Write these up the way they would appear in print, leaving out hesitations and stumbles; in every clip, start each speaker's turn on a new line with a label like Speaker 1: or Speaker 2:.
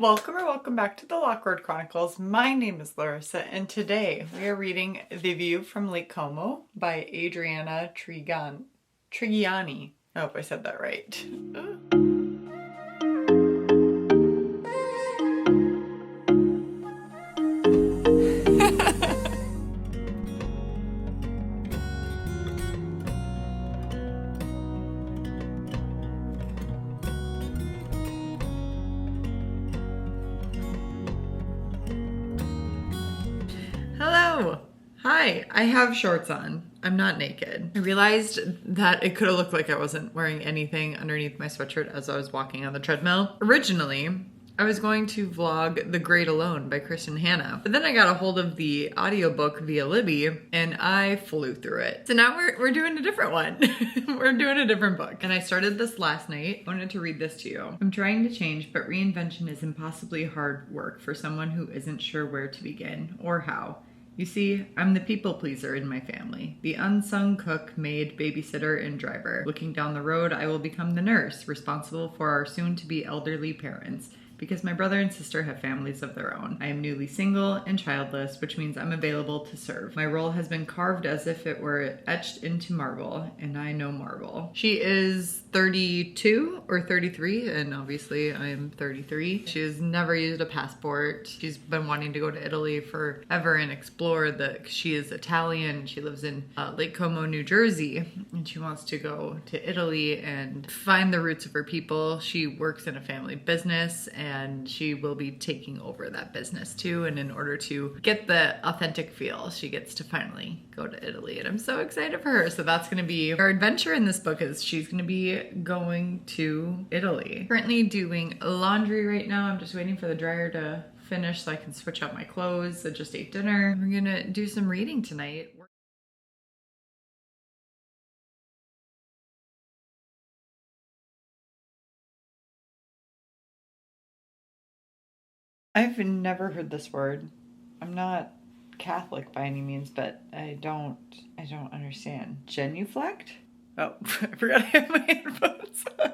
Speaker 1: Welcome back to the Lockwood Chronicles. My name is Larissa, and today we are reading The View from Lake Como by Adriana Trigiani. I hope I said that right. Hello! Hi, I have shorts on. I'm not naked. I realized that it could have looked like I wasn't wearing anything underneath my sweatshirt as I was walking on the treadmill. Originally, I was going to vlog The Great Alone by Kristen Hanna, but then I got a hold of the audiobook via Libby and I flew through it. So now we're doing a different one. We're doing a different book. And I started this last night. I wanted to read this to you. I'm trying to change, but reinvention is impossibly hard work for someone who isn't sure where to begin or how. You see, I'm the people pleaser in my family, the unsung cook, maid, babysitter, and driver. Looking down the road, I will become the nurse, responsible for our soon-to-be elderly parents, because my brother and sister have families of their own. I am newly single and childless, which means I'm available to serve. My role has been carved as if it were etched into marble, and I know marble. She is 32 or 33, and obviously I am 33. She has never used a passport. She's been wanting to go to Italy forever and explore she is Italian. She lives in Lake Como, New Jersey, and she wants to go to Italy and find the roots of her people. She works in a family business, and she will be taking over that business too. And in order to get the authentic feel, she gets to finally go to Italy. And I'm so excited for her. So that's going to be her adventure in this book, is she's going to be going to Italy. Currently doing laundry right now. I'm just waiting for the dryer to finish so I can switch out my clothes. I just ate dinner. We're going to do some reading tonight. I've never heard this word. I'm not Catholic by any means, but I don't understand. Genuflect? Oh, I forgot I have my headphones on.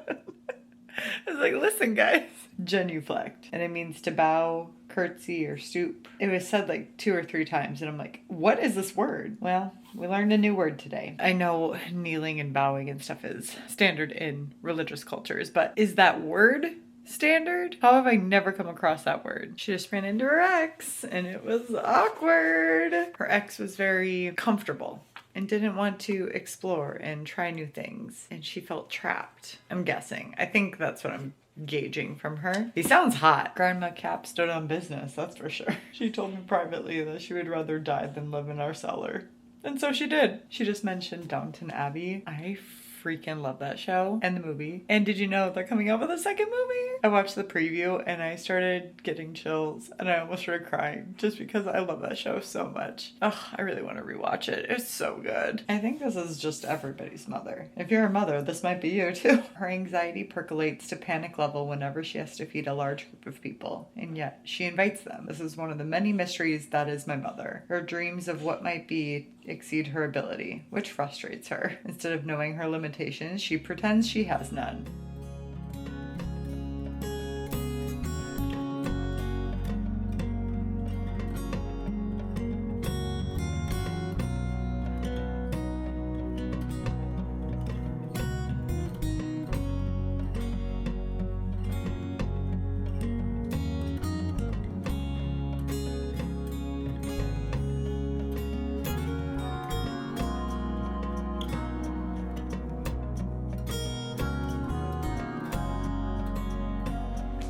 Speaker 1: I was like, listen, guys. Genuflect. And it means to bow, curtsy, or stoop. It was said like 2 or 3 times, and I'm like, what is this word? Well, we learned a new word today. I know kneeling and bowing and stuff is standard in religious cultures, but is that word standard? How have I never come across that word? She just ran into her ex, and it was awkward. Her ex was very comfortable and didn't want to explore and try new things, and she felt trapped. I'm guessing. I think that's what I'm gauging from her. He sounds hot. Grandma Cap stood on business, that's for sure. She told me privately that she would rather die than live in our cellar. And so she did. She just mentioned Downton Abbey. I freaking love that show and the movie. And did you know they're coming out with a second movie? I watched the preview and I started getting chills and I almost started crying just because I love that show so much. Ugh, I really want to rewatch it. It's so good. I think this is just everybody's mother. If you're a mother, this might be you too. Her anxiety percolates to panic level whenever she has to feed a large group of people, and yet she invites them. This is one of the many mysteries that is my mother. Her dreams of what might be exceed her ability, which frustrates her. Instead of knowing her limitations, she pretends she has none.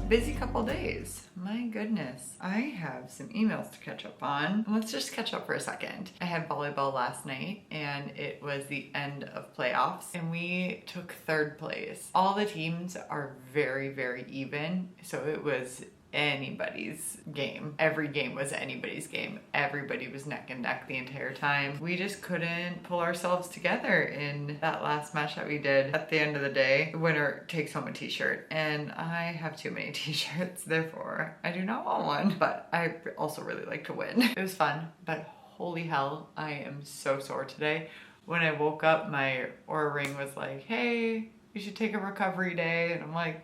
Speaker 1: Busy couple days. My goodness. I have some emails to catch up on. Let's just catch up for a second. I had volleyball last night and it was the end of playoffs and we took 3rd place. All the teams are very, very even. So it was anybody's game. Every game was anybody's game. Everybody was neck and neck the entire time. We just couldn't pull ourselves together in that last match that we did. At the end of the day, the winner takes home a t-shirt, and I have too many t-shirts, therefore I do not want one, but I also really like to win. It was fun, but holy hell, I am so sore today. When I woke up, my Oura ring was like, hey, you should take a recovery day, and I'm like,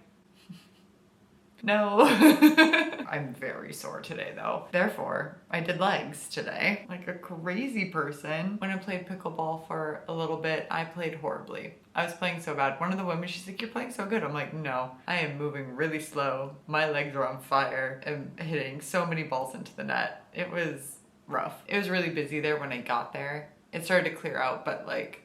Speaker 1: No. I'm very sore today though. Therefore, I did legs today. Like a crazy person. When I played pickleball for a little bit, I played horribly. I was playing so bad. One of the women, she's like, you're playing so good. I'm like, no, I am moving really slow. My legs are on fire. I'm hitting so many balls into the net. It was rough. It was really busy there when I got there. It started to clear out, but like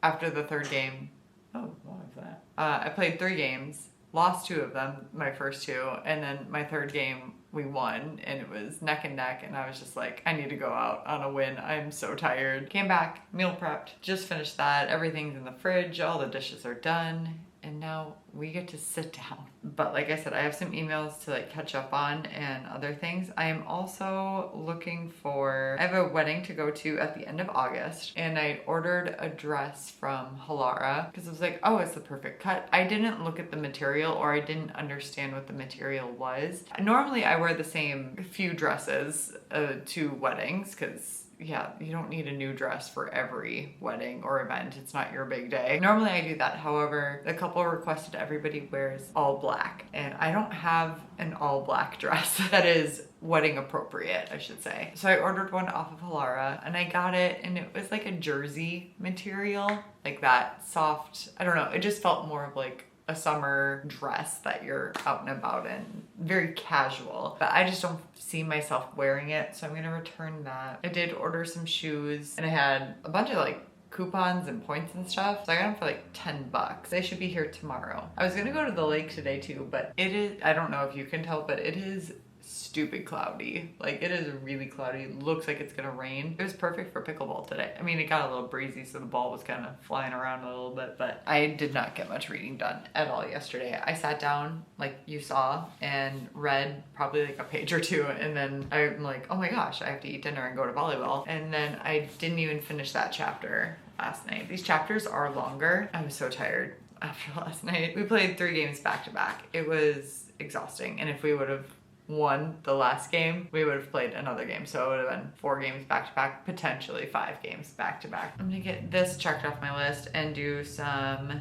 Speaker 1: after the third game, oh, what was that? I played 3 games, lost 2 of them, my first 2, and then my third game we won, and it was neck and neck, and I was just like, I need to go out on a win. I'm so tired. Came back, meal prepped, just finished that. Everything's in the fridge, all the dishes are done, and now we get to sit down. But like I said, I have some emails to like catch up on and other things. I am also looking for, I have a wedding to go to at the end of August, and I ordered a dress from Halara because I was like, oh, it's the perfect cut. I didn't look at the material, or I didn't understand what the material was. Normally I wear the same few dresses to weddings because yeah, you don't need a new dress for every wedding or event. It's not your big day. Normally I do that. However, the couple requested everybody wears all black, and I don't have an all black dress that is wedding appropriate, I should say. So I ordered one off of Halara, and I got it, and it was like a jersey material, like that soft, I don't know, it just felt more of like a summer dress that you're out and about in. Very casual, but I just don't see myself wearing it, so I'm gonna return that. I did order some shoes, and I had a bunch of like coupons and points and stuff, so I got them for like 10 bucks. They should be here tomorrow. I was gonna go to the lake today too, but it is, I don't know if you can tell, but it is stupid cloudy. Like it is really cloudy. It looks like it's gonna rain. It was perfect for pickleball today. I mean, it got a little breezy, so the ball was kind of flying around a little bit, but I did not get much reading done at all yesterday. I sat down, like you saw, and read probably like a page or 2, and then I'm like, oh my gosh, I have to eat dinner and go to volleyball. And then I didn't even finish that chapter last night. These chapters are longer. I was so tired after last night. We played 3 games back to back. It was exhausting, and if we would have won the last game, we would have played another game, so it would have been 4 games back to back, potentially 5 games back to back. I'm gonna get this checked off my list and do some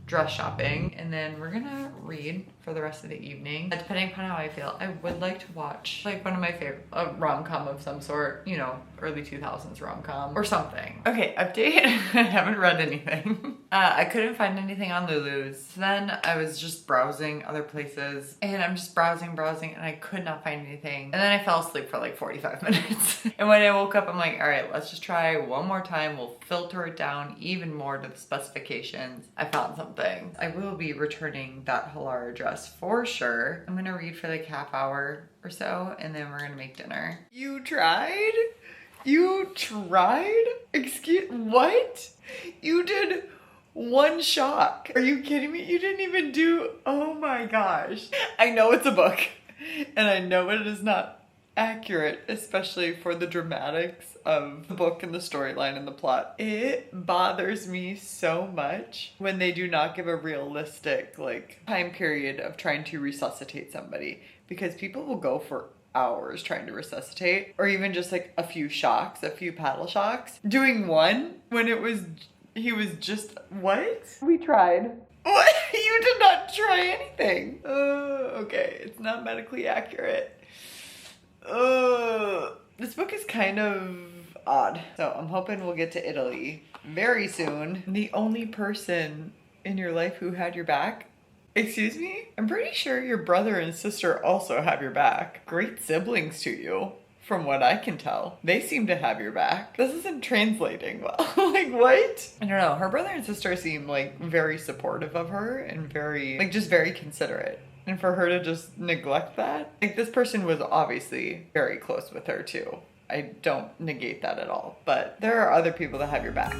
Speaker 1: dress shopping, and then we're gonna read for the rest of the evening. Depending upon how I feel, I would like to watch like one of my favorite, a rom-com of some sort, you know, early 2000s rom-com or something. Okay, update. I haven't read anything. I couldn't find anything on Lulu's. So then I was just browsing other places, and I'm just browsing, and I could not find anything. And then I fell asleep for like 45 minutes. And when I woke up, I'm like, all right, let's just try one more time. We'll filter it down even more to the specifications. I found something. I will be returning that Halara dress for sure. I'm gonna read for like half hour or so, and then we're gonna make dinner. You tried? You tried? Excuse, what? You did 1 shock. Are you kidding me? You didn't even do, oh my gosh. I know it's a book, and I know it is not accurate, especially for the dramatics of the book and the storyline and the plot. It bothers me so much when they do not give a realistic like time period of trying to resuscitate somebody, because people will go for hours trying to resuscitate, or even just like a few shocks, a few paddle shocks. Doing 1 when it was, he was just, what? We tried. What? You did not try anything. Okay, it's not medically accurate. This book is kind of odd. So I'm hoping we'll get to Italy very soon. The only person in your life who had your back? Excuse me? I'm pretty sure your brother and sister also have your back. Great siblings to you, from what I can tell. They seem to have your back. This isn't translating well. Like, what? I don't know. Her brother and sister seem like very supportive of her and very, like, just very considerate. And for her to just neglect that? Like, this person was obviously very close with her too. I don't negate that at all. But there are other people that have your back.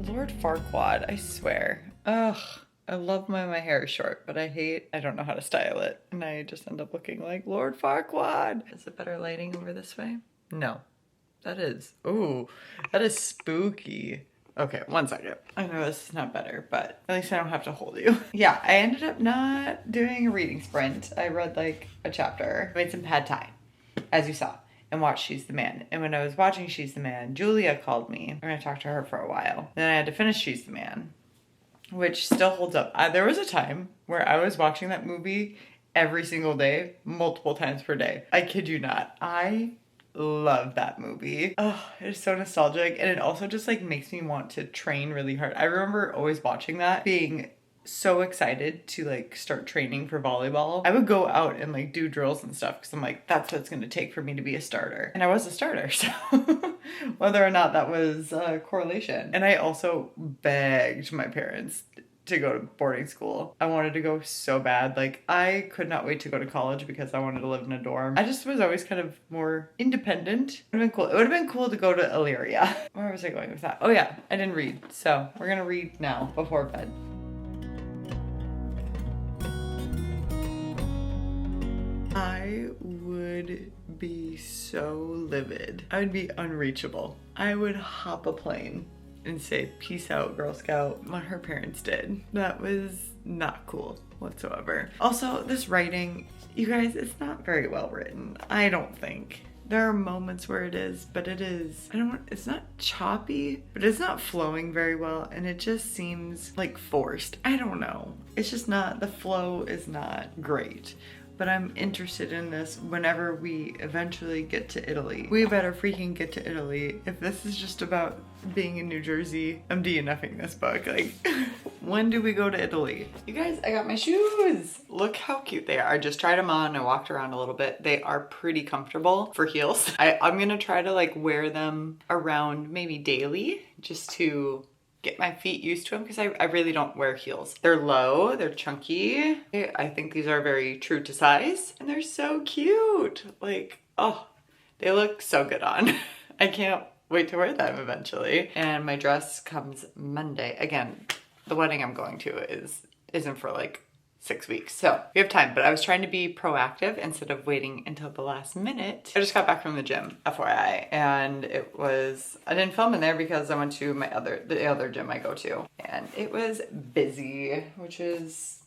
Speaker 1: Lord Farquaad, I swear. Ugh. I love my hair is short, but I don't know how to style it. And I just end up looking like Lord Farquaad. Is it better lighting over this way? No. That is, ooh, that is spooky. Okay, one second. I know this is not better, but at least I don't have to hold you. Yeah, I ended up not doing a reading sprint. I read like a chapter, made some pad thai, as you saw, and watched She's the Man. And when I was watching She's the Man, Julia called me. I'm gonna talk to her for a while. Then I had to finish She's the Man, which still holds up. There was a time where I was watching that movie every single day, multiple times per day. I kid you not. I love that movie. Oh, it's so nostalgic, and it also just like makes me want to train really hard. I remember always watching that, being so excited to like start training for volleyball. I would go out and like do drills and stuff because I'm like, that's what it's going to take for me to be a starter. And I was a starter, so whether or not that was a correlation. And I also begged my parents to go to boarding school. I wanted to go so bad. Like, I could not wait to go to college because I wanted to live in a dorm. I just was always kind of more independent. It would have been cool. It would have been cool to go to Illyria. Where was I going with that? Oh yeah, I didn't read. So we're gonna read now before bed. I would be so livid. I would be unreachable. I would hop a plane and say, peace out, Girl Scout, what her parents did. That was not cool whatsoever. Also, this writing, you guys, it's not very well written. I don't think. There are moments where it is, but it is, it's not choppy, but it's not flowing very well, and it just seems like forced. I don't know. It's just not, the flow is not great. But I'm interested in this whenever we eventually get to Italy. We better freaking get to Italy. If this is just about being in New Jersey, I'm DNFing this book. Like, when do we go to Italy? You guys, I got my shoes. Look how cute they are. I just tried them on. I walked around a little bit. They are pretty comfortable for heels. I'm gonna try to like wear them around maybe daily just to get my feet used to them because I really don't wear heels. They're low, they're chunky. I think these are very true to size and they're so cute. Like, oh, they look so good on. I can't wait to wear them eventually. And my dress comes Monday. Again, the wedding I'm going to isn't for like 6 weeks. So we have time, but I was trying to be proactive instead of waiting until the last minute. I just got back from the gym, FYI, and I didn't film in there because I went to the other gym I go to, and it was busy, which is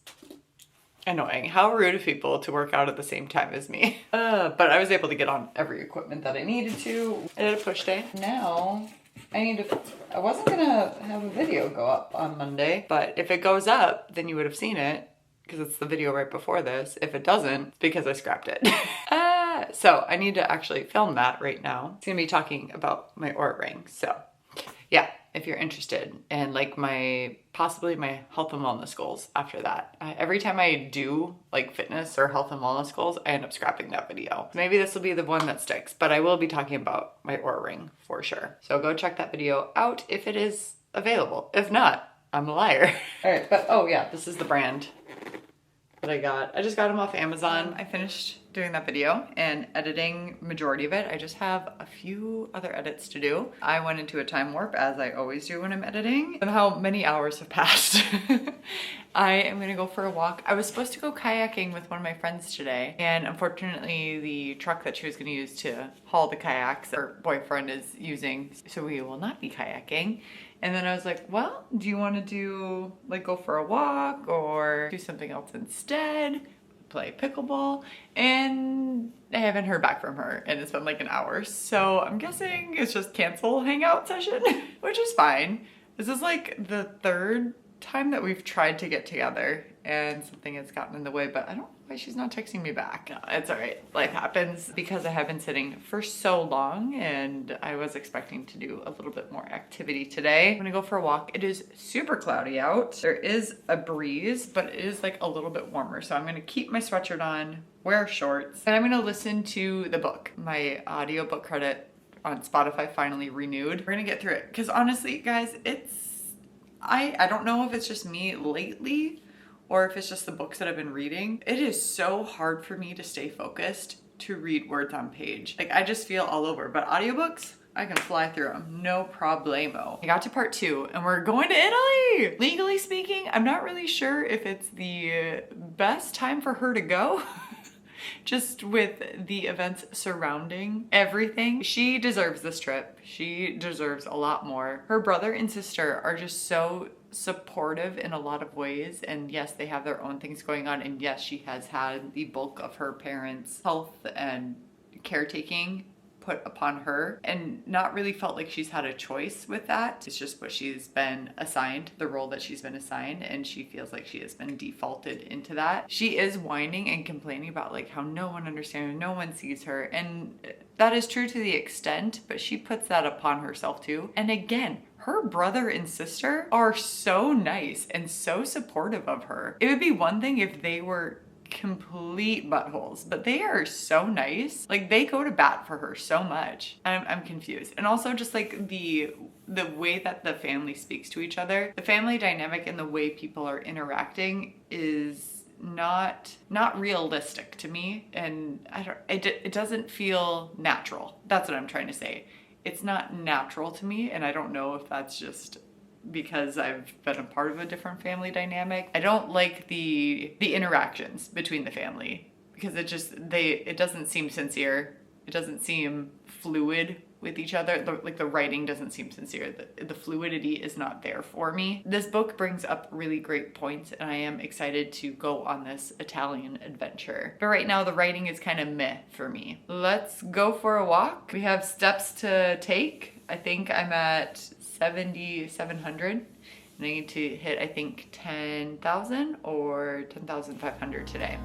Speaker 1: annoying. How rude of people to work out at the same time as me. But I was able to get on every equipment that I needed to. I did a push day. Now I wasn't gonna have a video go up on Monday, but if it goes up, then you would have seen it, because it's the video right before this. If it doesn't, it's because I scrapped it. So I need to actually film that right now. It's gonna be talking about my Oura ring. So yeah, if you're interested, and like possibly my health and wellness goals after that. Every time I do like fitness or health and wellness goals, I end up scrapping that video. Maybe this will be the one that sticks, but I will be talking about my Oura ring for sure. So go check that video out if it is available. If not, I'm a liar. All right, but oh yeah, this is the brand that I got. I just got them off Amazon. I finished doing that video and editing majority of it. I just have a few other edits to do. I went into a time warp, as I always do when I'm editing. Somehow many hours have passed. I am gonna go for a walk. I was supposed to go kayaking with one of my friends today, and unfortunately the truck that she was gonna use to haul the kayaks, her boyfriend is using, so we will not be kayaking. And then I was like, well, do you want to go for a walk or do something else instead? Play pickleball? And I haven't heard back from her, and it's been like an hour. So I'm guessing it's just cancel hangout session, which is fine. This is like the third time that we've tried to get together and something has gotten in the way, but I don't know why she's not texting me back. No, it's all right. Life happens, because I have been sitting for so long and I was expecting to do a little bit more activity today. I'm gonna go for a walk. It is super cloudy out. There is a breeze, but it is like a little bit warmer. So I'm gonna keep my sweatshirt on, wear shorts, and I'm gonna listen to the book. My audiobook credit on Spotify finally renewed. We're gonna get through it, because honestly, guys, I don't know if it's just me lately or if it's just the books that I've been reading. It is so hard for me to stay focused to read words on page. Like, I just feel all over, but audiobooks, I can fly through them, no problemo. I got to part 2 and we're going to Italy! Legally speaking, I'm not really sure if it's the best time for her to go. just with the events surrounding everything. She deserves this trip. She deserves a lot more. Her brother and sister are just so supportive in a lot of ways, and yes, they have their own things going on, and yes, she has had the bulk of her parents' health and caretaking put upon her and not really felt like she's had a choice with that. It's just what she's been assigned, the role that she's been assigned, and she feels like she has been defaulted into that. She is whining and complaining about like how no one understands, no one sees her, and that is true to the extent, but she puts that upon herself too. And again, her brother and sister are so nice and so supportive of her. It would be one thing if they were complete buttholes, but they are so nice. Like, they go to bat for her so much. I'm confused. And also just like the way that the family speaks to each other, the family dynamic and the way people are interacting is not realistic to me, and it doesn't feel natural. That's what I'm trying to say. It's not natural to me, and I don't know if that's just because I've been a part of a different family dynamic. I don't like the interactions between the family because it doesn't seem sincere. It doesn't seem fluid with each other. The writing doesn't seem sincere. The fluidity is not there for me. This book brings up really great points, and I am excited to go on this Italian adventure. But right now the writing is kind of meh for me. Let's go for a walk. We have steps to take. I think I'm at 7,700 and I need to hit, I think, 10,000 or 10,500 today.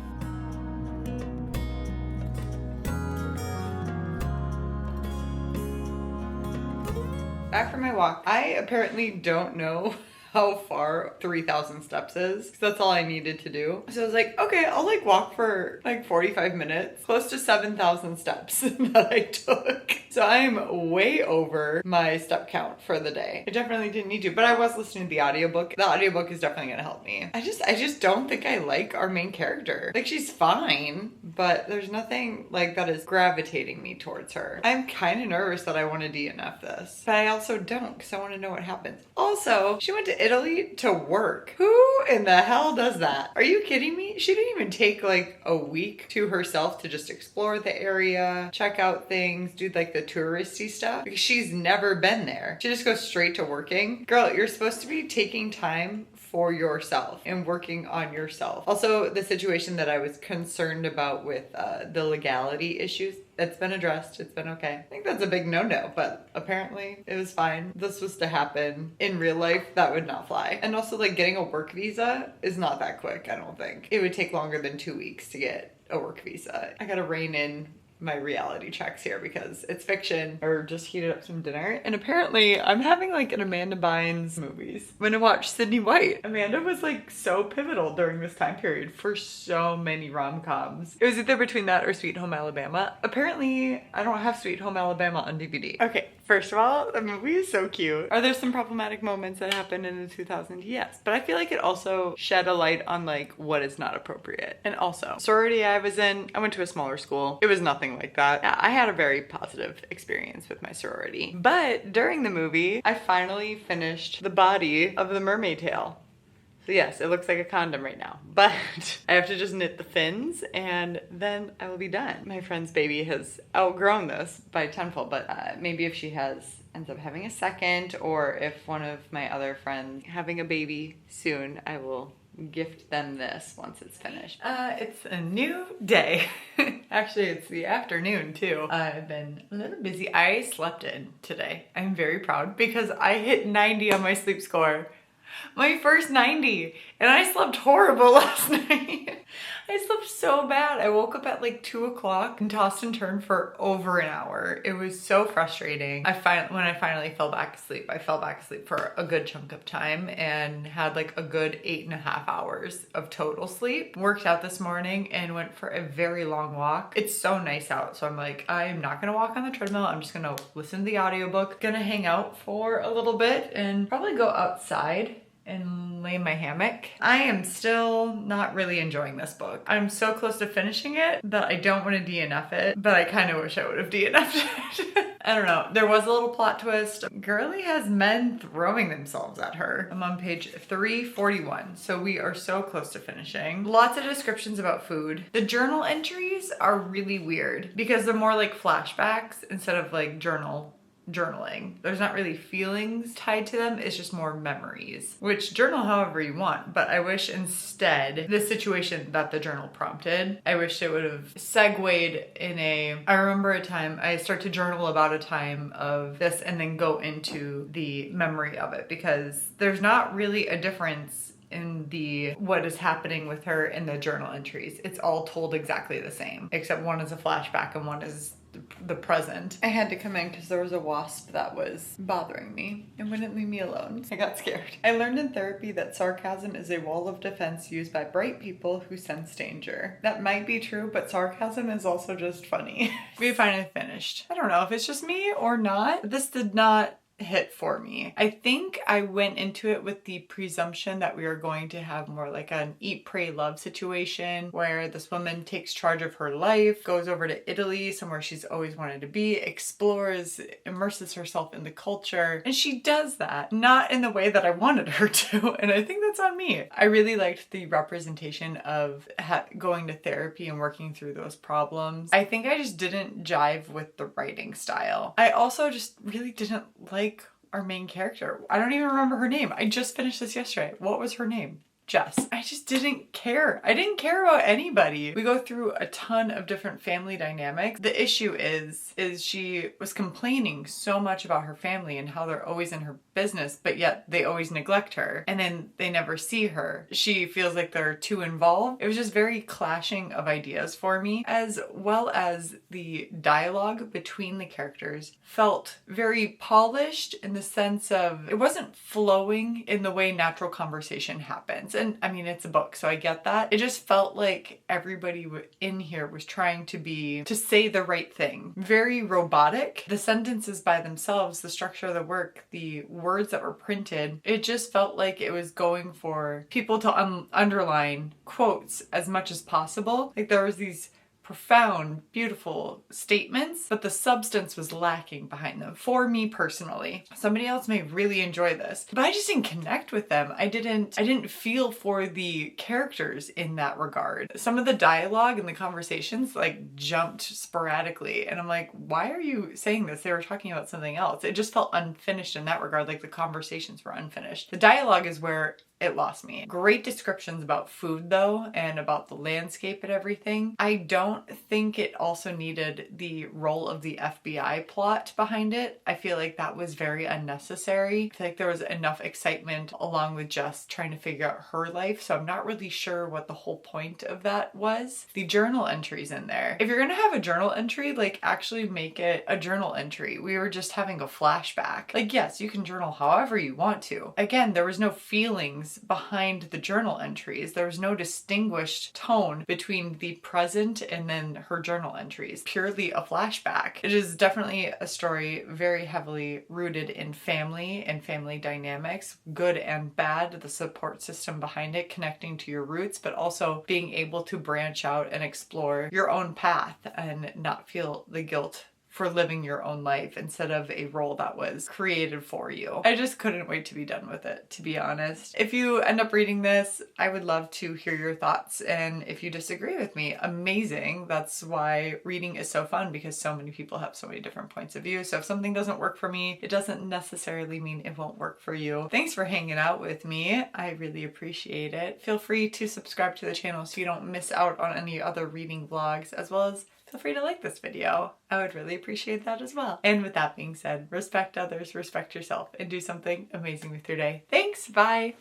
Speaker 1: Back from my walk. I apparently don't know how far 3,000 steps is. That's all I needed to do. So I was like, okay, I'll like walk for like 45 minutes, close to 7,000 steps that I took. So I'm way over my step count for the day. I definitely didn't need to, but I was listening to the audiobook. The audiobook is definitely gonna help me. I just don't think I like our main character. Like, she's fine, but there's nothing like that is gravitating me towards her. I'm kind of nervous that I want to DNF this, but I also don't because I want to know what happens. Also, she went to Italy to work. Who in the hell does that? Are you kidding me? She didn't even take like a week to herself to just explore the area, check out things, do like the touristy stuff, because she's never been there. She just goes straight to working. Girl, you're supposed to be taking time for yourself and working on yourself. Also, the situation that I was concerned about with the legality issues, that's been addressed. It's been okay. I think that's a big no-no, but apparently it was fine. This was to happen in real life. That would not fly. And also, like, getting a work visa is not that quick, I don't think. It would take longer than 2 weeks to get a work visa. I gotta rein in my reality checks here because it's fiction, or just heated up some dinner. And apparently I'm having like an Amanda Bynes movies. I'm gonna watch Sydney White. Amanda was like so pivotal during this time period for so many rom-coms. It was either between that or Sweet Home Alabama. Apparently I don't have Sweet Home Alabama on DVD. Okay, first of all, the movie is so cute. Are there some problematic moments that happened in the 2000s? Yes, but I feel like it also shed a light on like what is not appropriate. And also, sorority I was in, I went to a smaller school. It was nothing like that. Yeah, I had a very positive experience with my sorority. But during the movie, I finally finished the body of the mermaid tail. So yes, it looks like a condom right now, but I have to just knit the fins and then I will be done. My friend's baby has outgrown this by tenfold, but maybe if she ends up having a second, or if one of my other friends having a baby soon, I will gift them this once it's finished. It's a new day. Actually, it's the afternoon too. I've been a little busy. I slept in today. I'm very proud because I hit 90 on my sleep score. My first 90, and I slept horrible last night. I slept so bad. I woke up at like 2 o'clock and tossed and turned for over an hour. It was so frustrating. When I finally fell back asleep, I fell back asleep for a good chunk of time and had like a good 8.5 hours of total sleep. Worked out this morning and went for a very long walk. It's so nice out, so I'm like, I'm not gonna walk on the treadmill. I'm just gonna listen to the audiobook. Gonna hang out for a little bit and probably go outside and lay in my hammock. I am still not really enjoying this book. I'm so close to finishing it that I don't want to DNF it, but I kind of wish I would have DNF'd it. I don't know. There was a little plot twist. Girly has men throwing themselves at her. I'm on page 341, so we are so close to finishing. Lots of descriptions about food. The journal entries are really weird because they're more like flashbacks instead of like journaling. There's not really feelings tied to them. It's just more memories, which journal however you want. But I wish instead the situation that the journal prompted, I wish it would have segued in I remember a time I start to journal about a time of this and then go into the memory of it, because there's not really a difference in what is happening with her in the journal entries. It's all told exactly the same, except one is a flashback and one is the present. I had to come in because there was a wasp that was bothering me and wouldn't leave me alone. I got scared. I learned in therapy that sarcasm is a wall of defense used by bright people who sense danger. That might be true, but sarcasm is also just funny. We finally finished. I don't know if it's just me or not. This did not hit for me. I think I went into it with the presumption that we are going to have more like an eat, pray, love situation where this woman takes charge of her life, goes over to Italy, somewhere she's always wanted to be, explores, immerses herself in the culture, and she does that, not in the way that I wanted her to, and I think that's on me. I really liked the representation of going to therapy and working through those problems. I think I just didn't jive with the writing style. I also just really didn't like our main character. I don't even remember her name. I just finished this yesterday. What was her name? Jess. I just didn't care. I didn't care about anybody. We go through a ton of different family dynamics. The issue is she was complaining so much about her family and how they're always in her business, but yet they always neglect her and then they never see her. She feels like they're too involved. It was just very clashing of ideas for me, as well as the dialogue between the characters felt very polished in the sense of it wasn't flowing in the way natural conversation happens. And I mean, it's a book, so I get that. It just felt like everybody in here was trying to say the right thing. Very robotic. The sentences by themselves, the structure of the work, the words that were printed, it just felt like it was going for people to underline quotes as much as possible. Like there was these profound, beautiful statements, but the substance was lacking behind them. For me personally, somebody else may really enjoy this, but I just didn't connect with them. I didn't feel for the characters in that regard. Some of the dialogue and the conversations like jumped sporadically, and I'm like, why are you saying this? They were talking about something else. It just felt unfinished in that regard, like the conversations were unfinished. The dialogue is where it lost me. Great descriptions about food though, and about the landscape and everything. I don't think it also needed the role of the FBI plot behind it. I feel like that was very unnecessary. I feel like there was enough excitement along with Jess trying to figure out her life, so I'm not really sure what the whole point of that was. The journal entries in there. If you're gonna have a journal entry, like actually make it a journal entry. We were just having a flashback. Like yes, you can journal however you want to. Again, there was no feelings behind the journal entries. There was no distinguished tone between the present and then her journal entries. Purely a flashback. It is definitely a story very heavily rooted in family and family dynamics, good and bad, the support system behind it, connecting to your roots, but also being able to branch out and explore your own path and not feel the guilt for living your own life instead of a role that was created for you. I just couldn't wait to be done with it, to be honest. If you end up reading this, I would love to hear your thoughts, and if you disagree with me, amazing. That's why reading is so fun, because so many people have so many different points of view. So if something doesn't work for me, it doesn't necessarily mean it won't work for you. Thanks for hanging out with me. I really appreciate it. Feel free to subscribe to the channel so you don't miss out on any other reading vlogs, as well as feel free to like this video. I would really appreciate that as well. And with that being said, respect others, respect yourself, and do something amazing with your day. Thanks, bye!